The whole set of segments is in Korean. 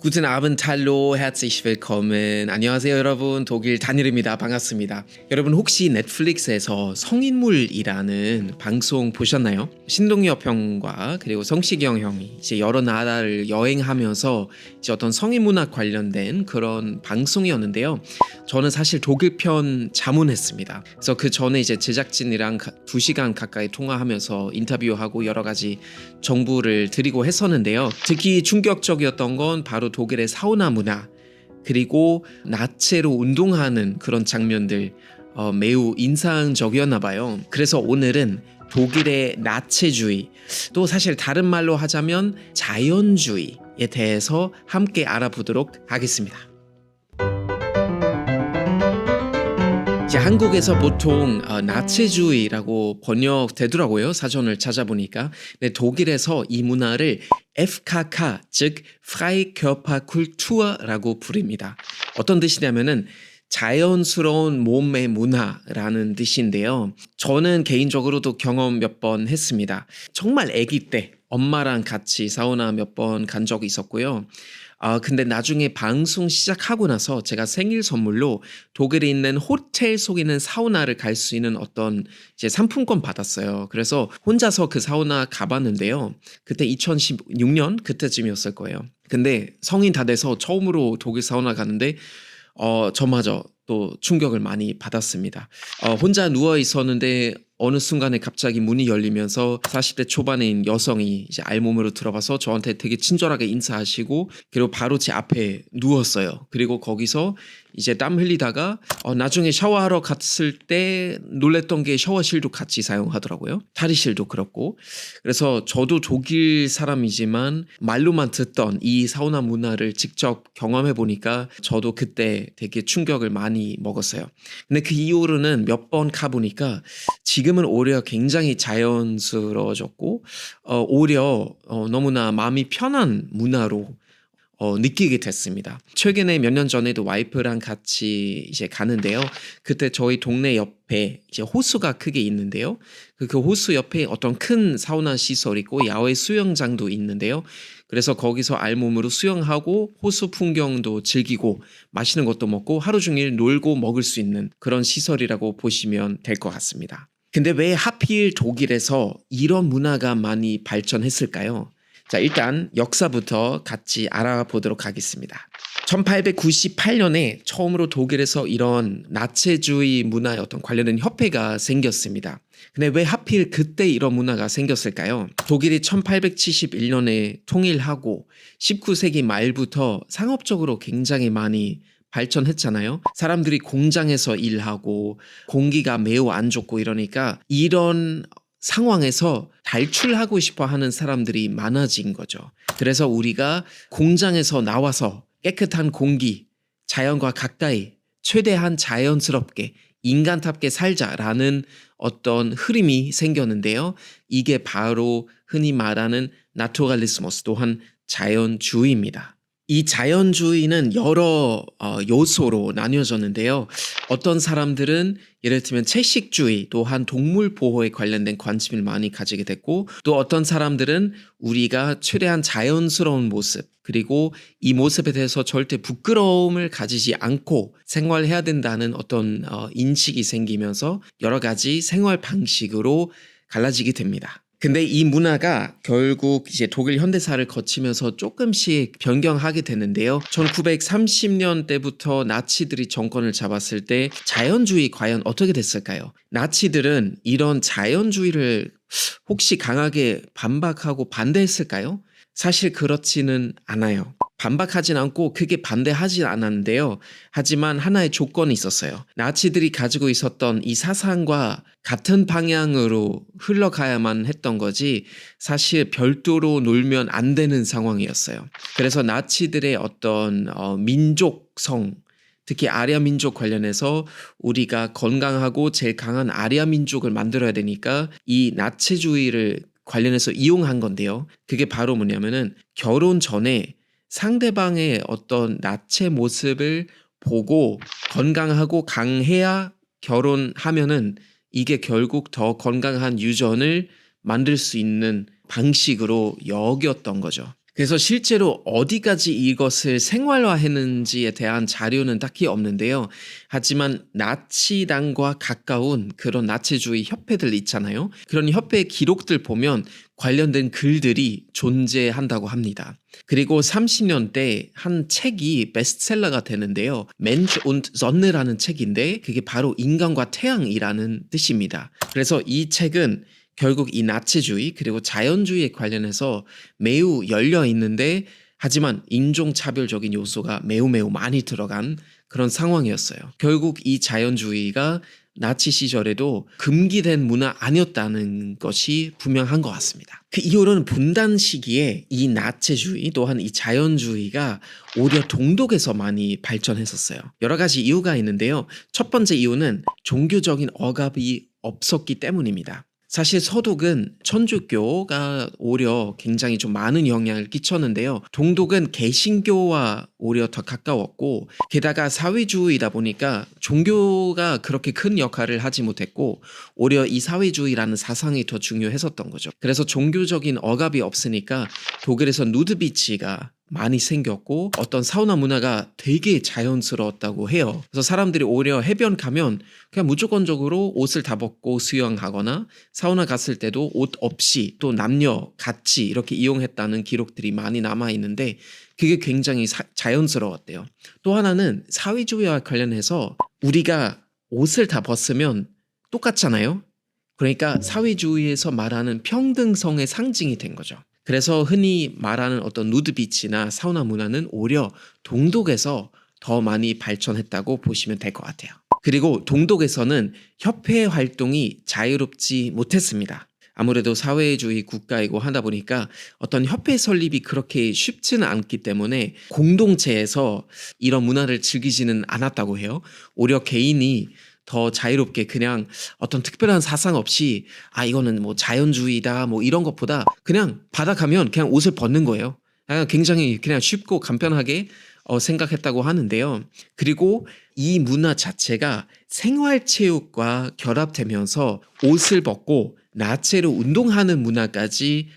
Guten Abend, hallo, herzlich willkommen. 안녕하세요, 여러분. 독일 다니엘입니다. 반갑습니다. 여러분 혹시 넷플릭스에서 성인물이라는 방송 보셨나요? 신동엽 형과 그리고 성시경 형이 이제 여러 나라를 여행하면서 이제 어떤 성인 문학 관련된 그런 방송이었는데요. 저는 사실 독일 편 자문했습니다. 그래서 그 전에 이제 제작진이랑 2시간 가까이 통화하면서 인터뷰하고 여러 가지 정보를 드리고 했었는데요. 특히 충격적이었던 건 바로 독일의 사우나 문화, 그리고 나체로 운동하는 그런 장면들 매우 인상적이었나 봐요. 그래서 오늘은 독일의 나체주의, 또 사실 다른 말로 하자면 자연주의에 대해서 함께 알아보도록 하겠습니다. 이제 한국에서 보통 나체주의라고 번역되더라고요. 사전을 찾아보니까. 근데 독일에서 이 문화를 FKK, 즉 Freikörperkultur라고 부릅니다. 어떤 뜻이냐면은 자연스러운 몸의 문화라는 뜻인데요. 저는 개인적으로도 경험 몇 번 했습니다. 정말 아기 때 엄마랑 같이 사우나 몇 번 간 적이 있었고요. 근데 나중에 방송 시작하고 나서 제가 생일 선물로 독일에 있는 호텔 속에 있는 사우나를 갈 수 있는 어떤 이제 상품권 받았어요. 그래서 혼자서 그 사우나 가봤는데요. 그때 2016년 그때쯤이었을 거예요. 근데 성인 다 돼서 처음으로 독일 사우나 가는데 저마저 또 충격을 많이 받았습니다. 혼자 누워 있었는데 어느 순간에 갑자기 문이 열리면서 40대 초반인 여성이 이제 알몸으로 들어와서 저한테 되게 친절하게 인사하시고, 그리고 바로 제 앞에 누웠어요. 그리고 거기서 이제 땀 흘리다가 나중에 샤워하러 갔을 때 놀랬던 게 샤워실도 같이 사용하더라고요. 탈의실도 그렇고. 그래서 저도 독일 사람이지만 말로만 듣던 이 사우나 문화를 직접 경험해 보니까 저도 그때 되게 충격을 많이 먹었어요. 근데 그 이후로는 몇 번 가보니까 지금은 오히려 굉장히 자연스러워졌고, 오히려 너무나 마음이 편한 문화로 느끼게 됐습니다. 최근에 몇 년 전에도 와이프랑 같이 이제 가는데요. 그때 저희 동네 옆에 이제 호수가 크게 있는데요. 그 호수 옆에 어떤 큰 사우나 시설이 있고 야외 수영장도 있는데요. 그래서 거기서 알몸으로 수영하고 호수 풍경도 즐기고 맛있는 것도 먹고 하루 종일 놀고 먹을 수 있는 그런 시설이라고 보시면 될 것 같습니다. 근데 왜 하필 독일에서 이런 문화가 많이 발전했을까요? 자, 일단 역사부터 같이 알아보도록 하겠습니다. 1898년에 처음으로 독일에서 이런 나체주의 문화의 어떤 관련된 협회가 생겼습니다. 근데 왜 하필 그때 이런 문화가 생겼을까요? 독일이 1871년에 통일하고 19세기 말부터 상업적으로 굉장히 많이 발전했잖아요. 사람들이 공장에서 일하고 공기가 매우 안 좋고 이러니까 이런 상황에서 탈출하고 싶어 하는 사람들이 많아진 거죠. 그래서 우리가 공장에서 나와서 깨끗한 공기, 자연과 가까이 최대한 자연스럽게 인간답게 살자라는 어떤 흐름이 생겼는데요. 이게 바로 흔히 말하는 나투랄리스모스, 또한 자연주의입니다. 이 자연주의는 여러 요소로 나뉘어졌는데요. 어떤 사람들은 예를 들면 채식주의, 또한 동물 보호에 관련된 관심을 많이 가지게 됐고, 또 어떤 사람들은 우리가 최대한 자연스러운 모습, 그리고 이 모습에 대해서 절대 부끄러움을 가지지 않고 생활해야 된다는 어떤 인식이 생기면서 여러 가지 생활 방식으로 갈라지게 됩니다. 근데 이 문화가 결국 이제 독일 현대사를 거치면서 조금씩 변경하게 되는데요. 1930년대부터 나치들이 정권을 잡았을 때 자연주의 과연 어떻게 됐을까요? 나치들은 이런 자연주의를 혹시 강하게 반박하고 반대했을까요? 사실 그렇지는 않아요. 반박하진 않고 크게 반대하진 않았는데요. 하지만 하나의 조건이 있었어요. 나치들이 가지고 있었던 이 사상과 같은 방향으로 흘러가야만 했던 거지 사실 별도로 놀면 안 되는 상황이었어요. 그래서 나치들의 어떤 민족성, 특히 아리아 민족 관련해서 우리가 건강하고 제일 강한 아리아 민족을 만들어야 되니까 이 나체주의를 관련해서 이용한 건데요. 그게 바로 뭐냐면은 결혼 전에 상대방의 어떤 나체 모습을 보고 건강하고 강해야 결혼하면은 이게 결국 더 건강한 유전을 만들 수 있는 방식으로 여겼던 거죠. 그래서 실제로 어디까지 이것을 생활화했는지에 대한 자료는 딱히 없는데요. 하지만 나치당과 가까운 그런 나치주의 협회들 있잖아요. 그런 협회 기록들 보면 관련된 글들이 존재한다고 합니다. 그리고 30년대 한 책이 베스트셀러가 되는데요. Mensch und Sonne라는 책인데 그게 바로 인간과 태양이라는 뜻입니다. 그래서 이 책은 결국 이 나치주의 그리고 자연주의에 관련해서 매우 열려 있는데 하지만 인종차별적인 요소가 매우 많이 들어간 그런 상황이었어요. 결국 이 자연주의가 나치 시절에도 금기된 문화 아니었다는 것이 분명한 것 같습니다. 그 이후로는 분단 시기에 이 나치주의 또한 이 자연주의가 오히려 동독에서 많이 발전했었어요. 여러 가지 이유가 있는데요. 첫 번째 이유는 종교적인 억압이 없었기 때문입니다. 사실 서독은 천주교가 오히려 굉장히 좀 많은 영향을 끼쳤는데요. 동독은 개신교와 오히려 더 가까웠고 게다가 사회주의다 보니까 종교가 그렇게 큰 역할을 하지 못했고 오히려 이 사회주의라는 사상이 더 중요했었던 거죠. 그래서 종교적인 억압이 없으니까 독일에서 누드비치가 많이 생겼고 어떤 사우나 문화가 되게 자연스러웠다고 해요. 그래서 사람들이 오히려 해변 가면 그냥 무조건적으로 옷을 다 벗고 수영하거나 사우나 갔을 때도 옷 없이 또 남녀 같이 이렇게 이용했다는 기록들이 많이 남아 있는데 그게 굉장히 자연스러웠대요. 또 하나는 사회주의와 관련해서 우리가 옷을 다 벗으면 똑같잖아요. 그러니까 사회주의에서 말하는 평등성의 상징이 된 거죠. 그래서 흔히 말하는 어떤 누드비치나 사우나 문화는 오히려 동독에서 더 많이 발전했다고 보시면 될 것 같아요. 그리고 동독에서는 협회 활동이 자유롭지 못했습니다. 아무래도 사회주의 국가이고 하다 보니까 어떤 협회 설립이 그렇게 쉽지는 않기 때문에 공동체에서 이런 문화를 즐기지는 않았다고 해요. 오히려 개인이 더 자유롭게 그냥 어떤 특별한 사상 없이 이거는 뭐 자연주의다 뭐 이런 것보다 그냥 바다 가면 그냥 옷을 벗는 거예요. 굉장히 그냥 쉽고 간편하게 생각했다고 하는데요. 그리고 이 문화 자체가 생활체육과 결합되면서 옷을 벗고 나체로 운동하는 문화까지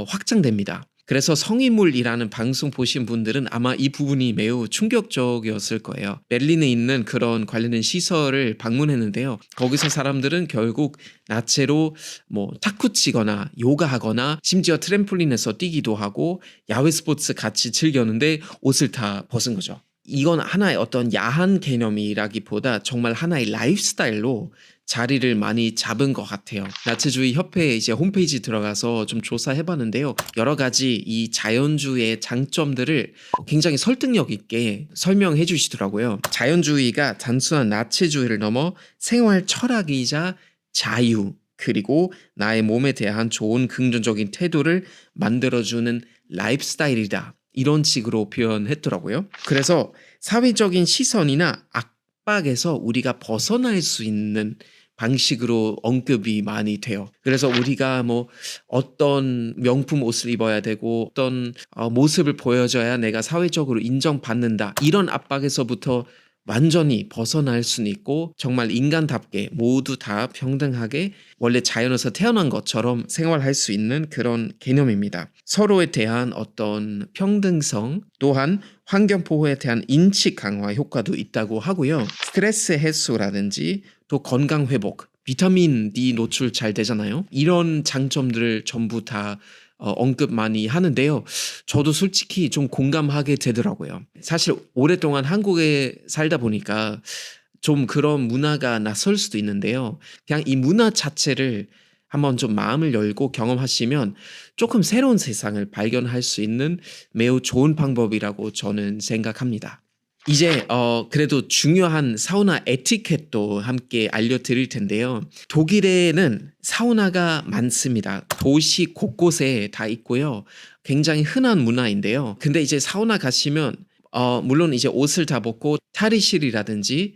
확장됩니다. 그래서 성인물이라는 방송 보신 분들은 아마 이 부분이 매우 충격적이었을 거예요. 베를린에 있는 그런 관련된 시설을 방문했는데요. 거기서 사람들은 결국 나체로 뭐 탁구 치거나 요가하거나 심지어 트램폴린에서 뛰기도 하고 야외 스포츠 같이 즐겼는데 옷을 다 벗은 거죠. 이건 하나의 어떤 야한 개념이라기보다 정말 하나의 라이프스타일로 자리를 많이 잡은 것 같아요. 나치주의 협회 이제 홈페이지 들어가서 좀 조사해봤는데요. 여러 가지 이 자연주의의 장점들을 굉장히 설득력 있게 설명해 주시더라고요. 자연주의가 단순한 나치주의를 넘어 생활 철학이자 자유 그리고 나의 몸에 대한 좋은 긍정적인 태도를 만들어주는 라이프스타일이다. 이런 식으로 표현했더라고요. 그래서 사회적인 시선이나 압박에서 우리가 벗어날 수 있는 방식으로 언급이 많이 돼요. 그래서 우리가 뭐 어떤 명품 옷을 입어야 되고 어떤 모습을 보여줘야 내가 사회적으로 인정받는다. 이런 압박에서부터 완전히 벗어날 수는 있고 정말 인간답게 모두 다 평등하게 원래 자연에서 태어난 것처럼 생활할 수 있는 그런 개념입니다. 서로에 대한 어떤 평등성 또한 환경보호에 대한 인식 강화 효과도 있다고 하고요. 스트레스 해소라든지 또 건강회복, 비타민 D 노출 잘 되잖아요. 이런 장점들을 전부 다 언급 많이 하는데요. 저도 솔직히 좀 공감하게 되더라고요. 사실 오랫동안 한국에 살다 보니까 좀 그런 문화가 낯설 수도 있는데요. 그냥 이 문화 자체를 한번 좀 마음을 열고 경험하시면 조금 새로운 세상을 발견할 수 있는 매우 좋은 방법이라고 저는 생각합니다. 이제 그래도 중요한 사우나 에티켓도 함께 알려드릴 텐데요. 독일에는 사우나가 많습니다. 도시 곳곳에 다 있고요. 굉장히 흔한 문화인데요. 근데 이제 사우나 가시면 물론 이제 옷을 다 벗고 탈의실이라든지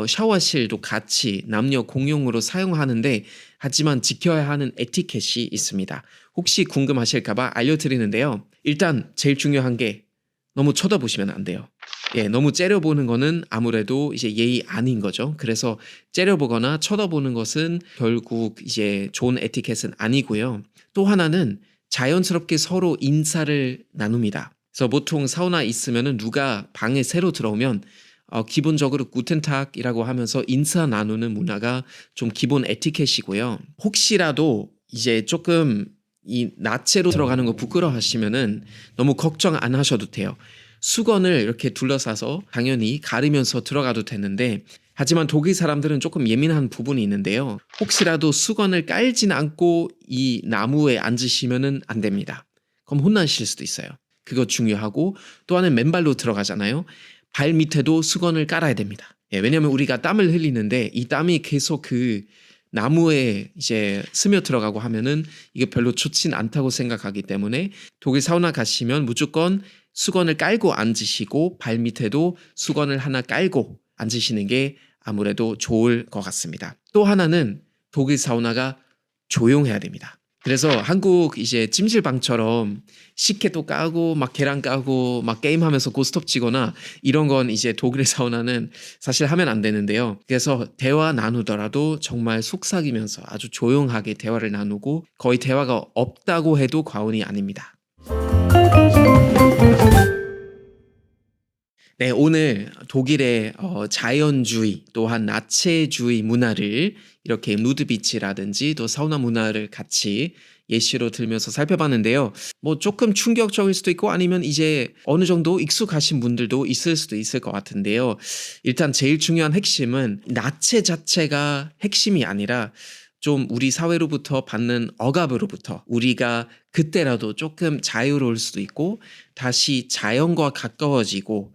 샤워실도 같이 남녀 공용으로 사용하는데 하지만 지켜야 하는 에티켓이 있습니다. 혹시 궁금하실까봐 알려드리는데요. 일단 제일 중요한 게 너무 쳐다보시면 안 돼요. 너무 째려보는 거는 아무래도 이제 예의 아닌 거죠. 그래서 째려보거나 쳐다보는 것은 결국 이제 좋은 에티켓은 아니고요. 또 하나는 자연스럽게 서로 인사를 나눕니다. 그래서 보통 사우나 있으면은 누가 방에 새로 들어오면 기본적으로 구텐탁이라고 하면서 인사 나누는 문화가 좀 기본 에티켓이고요. 혹시라도 이제 조금 이 나체로 들어가는 거 부끄러워하시면은 너무 걱정 안 하셔도 돼요. 수건을 이렇게 둘러싸서 당연히 가리면서 들어가도 되는데, 하지만 독일 사람들은 조금 예민한 부분이 있는데요. 혹시라도 수건을 깔진 않고 이 나무에 앉으시면은 안 됩니다. 그럼 혼나실 수도 있어요. 그거 중요하고, 또 하나는 맨발로 들어가잖아요. 발 밑에도 수건을 깔아야 됩니다. 예, 왜냐하면 우리가 땀을 흘리는데 이 땀이 계속 그 나무에 이제 스며 들어가고 하면은 이게 별로 좋진 않다고 생각하기 때문에 독일 사우나 가시면 무조건 수건을 깔고 앉으시고 발 밑에도 수건을 하나 깔고 앉으시는 게 아무래도 좋을 것 같습니다. 또 하나는 독일 사우나가 조용해야 됩니다. 그래서 한국 이제 찜질방처럼 식혜도 까고 막 계란 까고 막 게임하면서 고스톱 치거나 이런 건 이제 독일의 사우나는 사실 하면 안 되는데요. 그래서 대화 나누더라도 정말 속삭이면서 아주 조용하게 대화를 나누고 거의 대화가 없다고 해도 과언이 아닙니다. 네, 오늘 독일의 자연주의 또한 나체주의 문화를 이렇게 누드비치라든지 또 사우나 문화를 같이 예시로 들면서 살펴봤는데요. 뭐 조금 충격적일 수도 있고 아니면 이제 어느 정도 익숙하신 분들도 있을 수도 있을 것 같은데요. 일단 제일 중요한 핵심은 나체 자체가 핵심이 아니라 좀 우리 사회로부터 받는 억압으로부터 우리가 그때라도 조금 자유로울 수도 있고 다시 자연과 가까워지고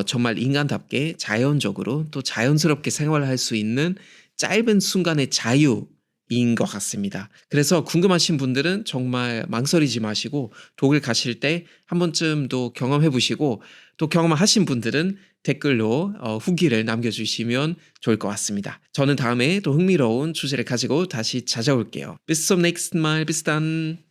정말 인간답게 자연적으로 또 자연스럽게 생활할 수 있는 짧은 순간의 자유인 것 같습니다. 그래서 궁금하신 분들은 정말 망설이지 마시고 독일 가실 때 한 번쯤도 경험해 보시고 또 경험하신 분들은 댓글로 후기를 남겨주시면 좋을 것 같습니다. 저는 다음에 또 흥미로운 주제를 가지고 다시 찾아올게요. Bis zum nächsten Mal. Bis dann.